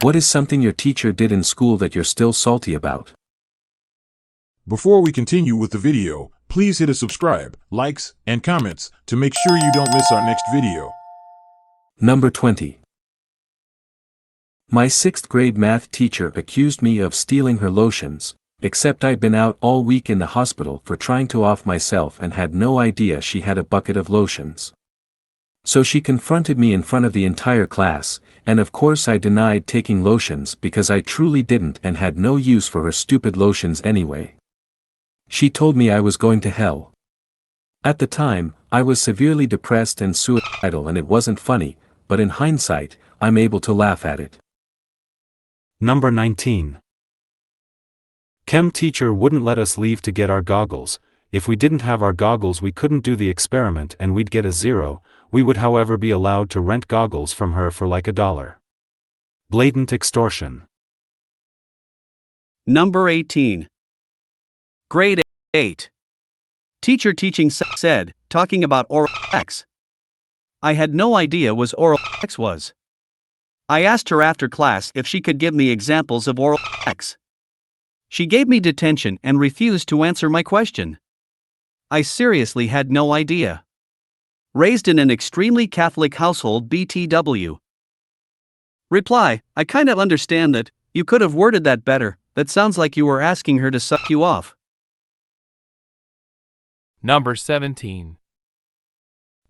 What is something your teacher did in school that you're still salty about? Before we continue with the video, please hit a subscribe, likes, and comments to make sure you don't miss our next video. Number 20. My 6th grade math teacher accused me of stealing her lotions, except I'd been out all week in the hospital for trying to off myself and had no idea she had a bucket of lotions. So she confronted me in front of the entire class, and of course I denied taking lotions because I truly didn't and had no use for her stupid lotions anyway. She told me I was going to hell. At the time, I was severely depressed and suicidal and it wasn't funny, but in hindsight, I'm able to laugh at it. Number 19. Chem teacher wouldn't let us leave to get our goggles. If we didn't have our goggles we couldn't do the experiment and we'd get a 0. We would however be allowed to rent goggles from her for like $1. Blatant extortion. Number 18. Grade 8. Teacher teaching said, talking about oral sex. I had no idea what oral sex was. I asked her after class if she could give me examples of oral sex. She gave me detention and refused to answer my question. I seriously had no idea. Raised in an extremely Catholic household BTW. Reply, I kind of understand that, you could have worded that better, that sounds like you were asking her to suck you off. Number 17.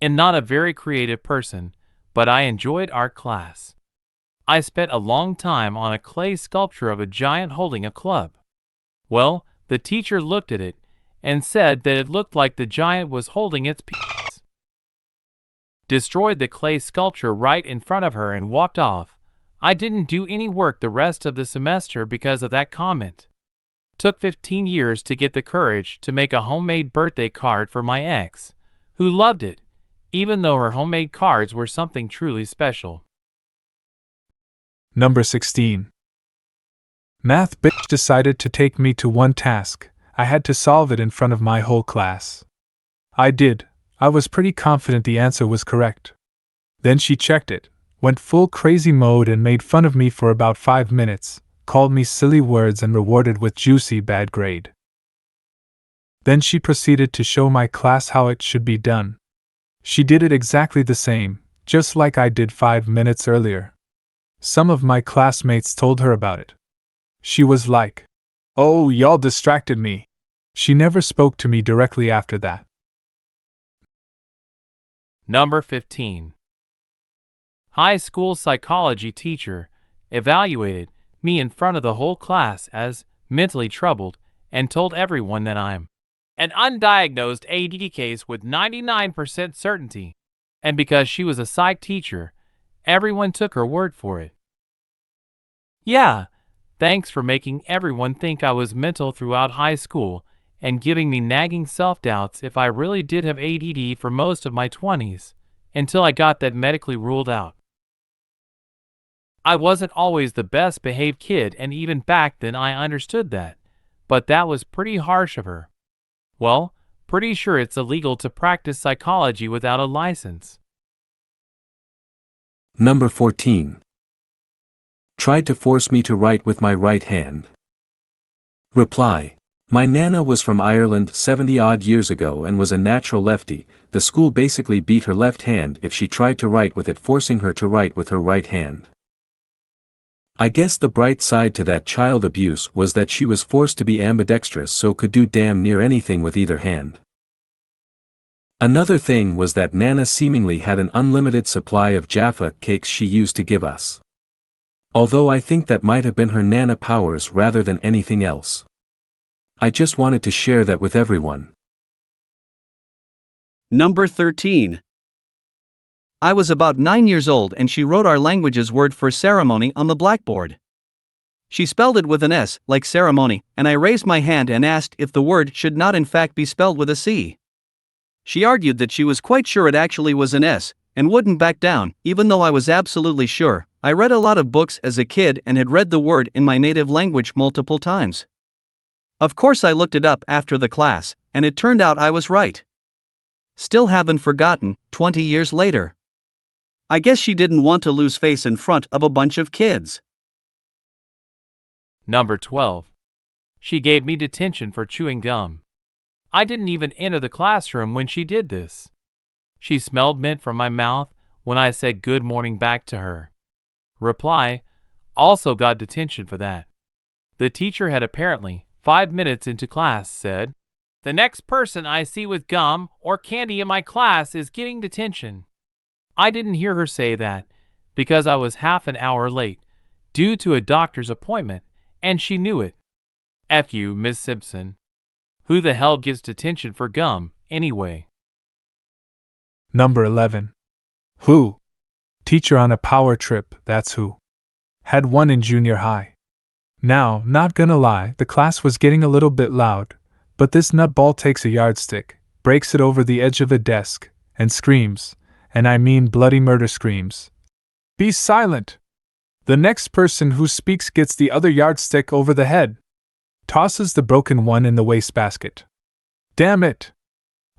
And not a very creative person, but I enjoyed art class. I spent a long time on a clay sculpture of a giant holding a club. Well, the teacher looked at it and said that it looked like the giant was holding its penis. Destroyed the clay sculpture right in front of her and walked off. I didn't do any work the rest of the semester because of that comment. Took 15 years to get the courage to make a homemade birthday card for my ex, who loved it, even though her homemade cards were something truly special. Number 16. Math bitch decided to take me to one task. I had to solve it in front of my whole class. I did. I was pretty confident the answer was correct. Then she checked it, went full crazy mode and made fun of me for about 5 minutes, called me silly words and rewarded with juicy bad grade. Then she proceeded to show my class how it should be done. She did it exactly the same, just like I did 5 minutes earlier. Some of my classmates told her about it. She was like, "Oh, y'all distracted me." She never spoke to me directly after that. Number 15. High school psychology teacher evaluated me in front of the whole class as mentally troubled and told everyone that I'm an undiagnosed ADD case with 99% certainty. And because she was a psych teacher, everyone took her word for it. Yeah, thanks for making everyone think I was mental throughout high school and giving me nagging self-doubts if I really did have ADD for most of my 20s, until I got that medically ruled out. I wasn't always the best behaved kid and even back then I understood that, but that was pretty harsh of her. Well, pretty sure it's illegal to practice psychology without a license. Number 14. Tried to force me to write with my right hand. Reply. My nana was from Ireland 70-odd years ago and was a natural lefty. The school basically beat her left hand if she tried to write with it, forcing her to write with her right hand. I guess the bright side to that child abuse was that she was forced to be ambidextrous so could do damn near anything with either hand. Another thing was that Nana seemingly had an unlimited supply of Jaffa cakes she used to give us. Although I think that might have been her Nana powers rather than anything else. I just wanted to share that with everyone. Number 13. I was about 9 years old and she wrote our language's word for ceremony on the blackboard. She spelled it with an S, like ceremony, and I raised my hand and asked if the word should not in fact be spelled with a C. She argued that she was quite sure it actually was an S, and wouldn't back down, even though I was absolutely sure. I read a lot of books as a kid and had read the word in my native language multiple times. Of course I looked it up after the class, and it turned out I was right. Still haven't forgotten, 20 years later. I guess she didn't want to lose face in front of a bunch of kids. Number 12. She gave me detention for chewing gum. I didn't even enter the classroom when she did this. She smelled mint from my mouth when I said good morning back to her. Reply, also got detention for that. The teacher had apparently, 5 minutes into class, said, "The next person I see with gum or candy in my class is getting detention." I didn't hear her say that because I was half an hour late due to a doctor's appointment, and she knew it. F you, Miss Simpson. Who the hell gives detention for gum, anyway? Number 11. Who? Teacher on a power trip, that's who. Had one in junior high. Now, not gonna lie, the class was getting a little bit loud, but this nutball takes a yardstick, breaks it over the edge of a desk, and screams, and I mean bloody murder screams. "Be silent! The next person who speaks gets the other yardstick over the head." Tosses the broken one in the wastebasket. Damn it!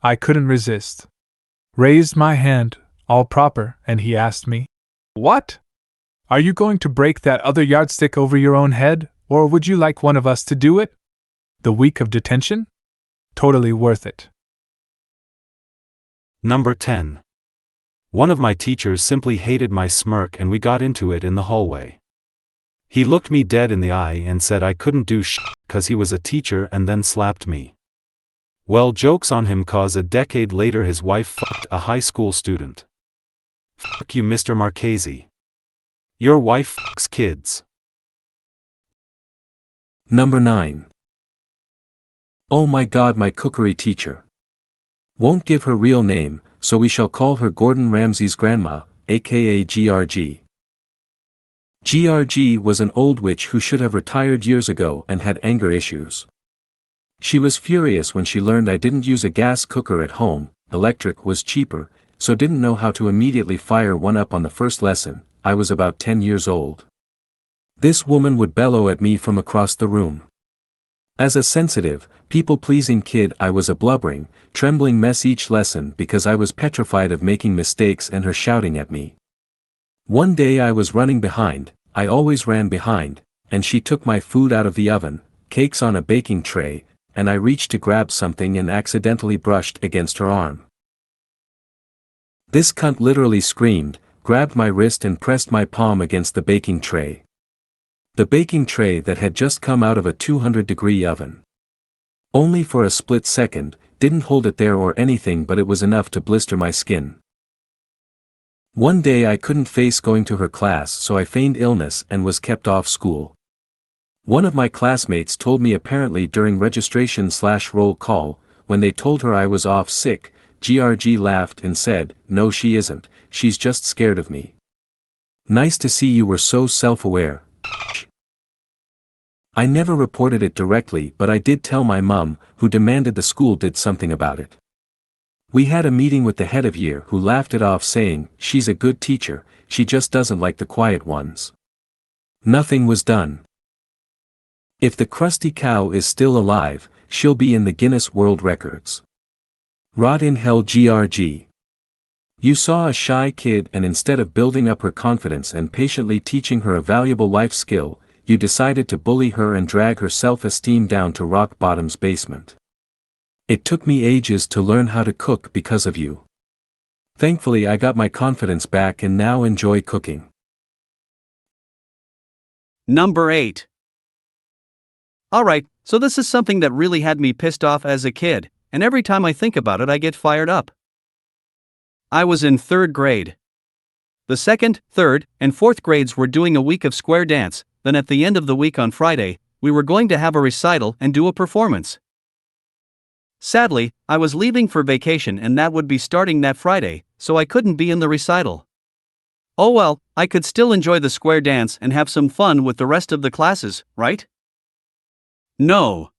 I couldn't resist. Raised my hand, all proper, and he asked me, "What? Are you going to break that other yardstick over your own head, or would you like one of us to do it?" The week of detention? Totally worth it. Number 10. One of my teachers simply hated my smirk and we got into it in the hallway. He looked me dead in the eye and said I couldn't do shit 'cause he was a teacher and then slapped me. Well, joke's on him 'cause a decade later his wife fucked a high school student. Fuck you, Mr. Marchese. Your wife fucks kids. Number 9. Oh my God, my cookery teacher. Won't give her real name, so we shall call her Gordon Ramsay's grandma, aka GRG. GRG was an old witch who should have retired years ago and had anger issues. She was furious when she learned I didn't use a gas cooker at home, electric was cheaper, so didn't know how to immediately fire one up on the first lesson. I was about 10 years old. This woman would bellow at me from across the room. As a sensitive, people-pleasing kid, I was a blubbering, trembling mess each lesson because I was petrified of making mistakes and her shouting at me. One day I was running behind, I always ran behind, and she took my food out of the oven, cakes on a baking tray, and I reached to grab something and accidentally brushed against her arm. This cunt literally screamed, grabbed my wrist and pressed my palm against the baking tray. The baking tray that had just come out of a 200-degree oven. Only for a split second, didn't hold it there or anything, but it was enough to blister my skin. One day I couldn't face going to her class, so I feigned illness and was kept off school. One of my classmates told me apparently during registration/roll call, when they told her I was off sick, GRG laughed and said, "No, she isn't, she's just scared of me." Nice to see you were so self-aware. I never reported it directly, but I did tell my mom, who demanded the school did something about it. We had a meeting with the head of year who laughed it off saying, "She's a good teacher, she just doesn't like the quiet ones." Nothing was done. If the crusty cow is still alive, she'll be in the Guinness World Records. Rot in hell, GRG. You saw a shy kid and instead of building up her confidence and patiently teaching her a valuable life skill, you decided to bully her and drag her self-esteem down to rock bottom's basement. It took me ages to learn how to cook because of you. Thankfully I got my confidence back and now enjoy cooking. Number 8. Alright, so this is something that really had me pissed off as a kid, and every time I think about it I get fired up. I was in 3rd grade. The 2nd, 3rd, and 4th grades were doing a week of square dance, then at the end of the week on Friday, we were going to have a recital and do a performance. Sadly, I was leaving for vacation and that would be starting that Friday, so I couldn't be in the recital. Oh well, I could still enjoy the square dance and have some fun with the rest of the classes, right? No.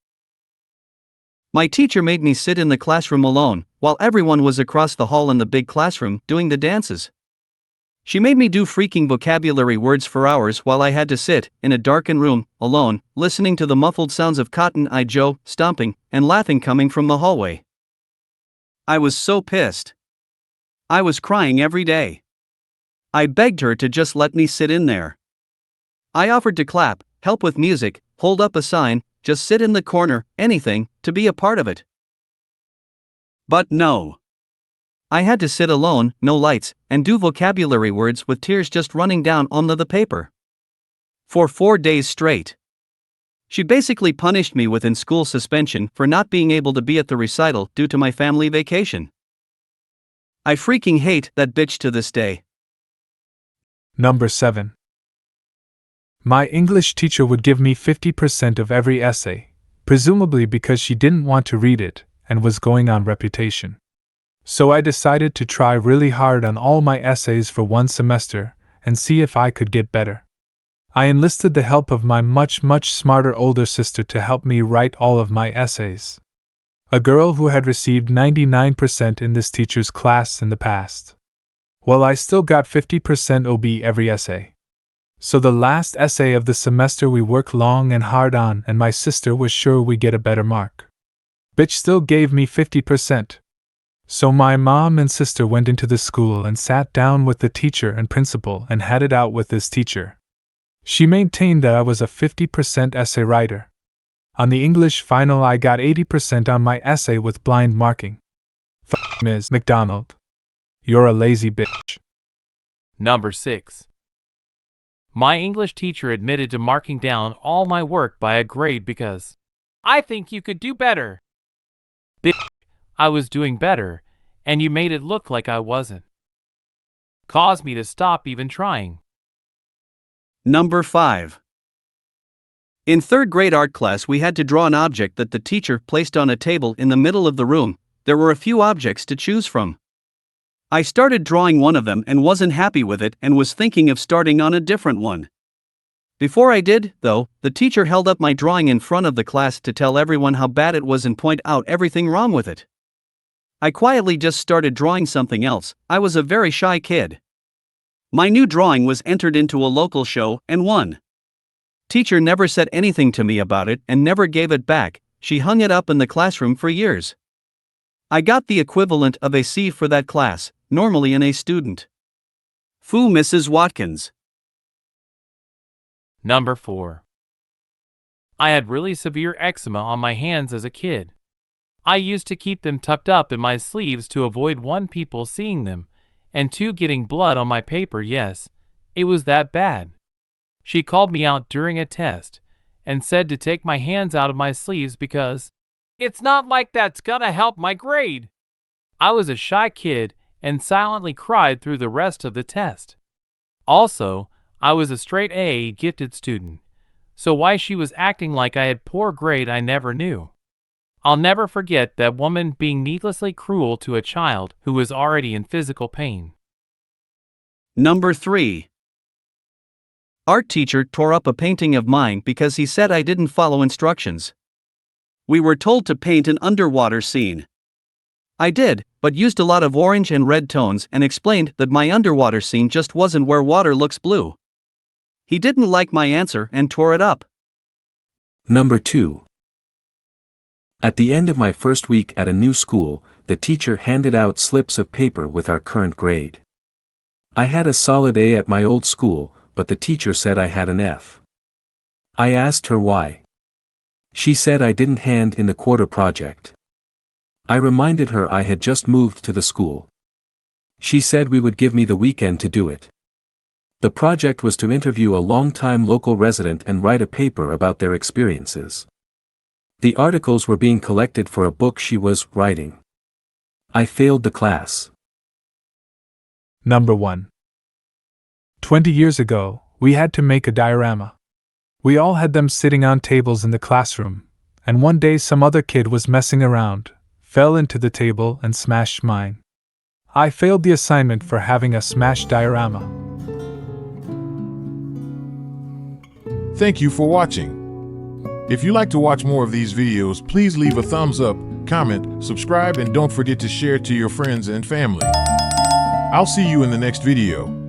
My teacher made me sit in the classroom alone, while everyone was across the hall in the big classroom doing the dances. She made me do freaking vocabulary words for hours while I had to sit in a darkened room, alone, listening to the muffled sounds of Cotton Eye Joe stomping and laughing coming from the hallway. I was so pissed. I was crying every day. I begged her to just let me sit in there. I offered to clap, help with music, hold up a sign, just sit in the corner, anything, to be a part of it. But no. I had to sit alone, no lights, and do vocabulary words with tears just running down on the paper. For 4 days straight. She basically punished me with in-school suspension for not being able to be at the recital due to my family vacation. I freaking hate that bitch to this day. Number 7. My English teacher would give me 50% of every essay, presumably because she didn't want to read it and was going on reputation. So I decided to try really hard on all my essays for 1 semester and see if I could get better. I enlisted the help of my much smarter older sister to help me write all of my essays. A girl who had received 99% in this teacher's class in the past. Well, I still got 50% OB every essay. So the last essay of the semester we worked long and hard on, and my sister was sure we'd get a better mark. Bitch still gave me 50%. So my mom and sister went into the school and sat down with the teacher and principal and had it out with this teacher. She maintained that I was a 50% essay writer. On the English final I got 80% on my essay with blind marking. F*** Ms. McDonald. You're a lazy bitch. Number 6. My English teacher admitted to marking down all my work by a grade because I think you could do better. Bitch, I was doing better, and you made it look like I wasn't. Caused me to stop even trying. Number 5. In 3rd grade art class we had to draw an object that the teacher placed on a table in the middle of the room. There were a few objects to choose from. I started drawing one of them and wasn't happy with it and was thinking of starting on a different one. Before I did, though, the teacher held up my drawing in front of the class to tell everyone how bad it was and point out everything wrong with it. I quietly just started drawing something else. I was a very shy kid. My new drawing was entered into a local show and won. Teacher never said anything to me about it and never gave it back. She hung it up in the classroom for years. I got the equivalent of a C for that class, normally an A student. Foo Mrs. Watkins. Number 4. I had really severe eczema on my hands as a kid. I used to keep them tucked up in my sleeves to avoid 1, people seeing them, and 2, getting blood on my paper. Yes, it was that bad. She called me out during a test and said to take my hands out of my sleeves because it's not like that's gonna help my grade. I was a shy kid and silently cried through the rest of the test. Also, I was a straight A gifted student, so why she was acting like I had poor grade I never knew. I'll never forget that woman being needlessly cruel to a child who was already in physical pain. Number 3. Art teacher tore up a painting of mine because he said I didn't follow instructions. We were told to paint an underwater scene. I did, but used a lot of orange and red tones and explained that my underwater scene just wasn't where water looks blue. He didn't like my answer and tore it up. Number 2. At the end of my first week at a new school, the teacher handed out slips of paper with our current grade. I had a solid A at my old school, but the teacher said I had an F. I asked her why. She said I didn't hand in the quarter project. I reminded her I had just moved to the school. She said we would give me the weekend to do it. The project was to interview a long-time local resident and write a paper about their experiences. The articles were being collected for a book she was writing. I failed the class. Number 1. 20 years ago, we had to make a diorama. We all had them sitting on tables in the classroom, and one day some other kid was messing around, fell into the table and smashed mine. I failed the assignment for having a smashed diorama. Thank you for watching. If you like to watch more of these videos, please leave a thumbs up, comment, subscribe, and don't forget to share it to your friends and family. I'll see you in the next video.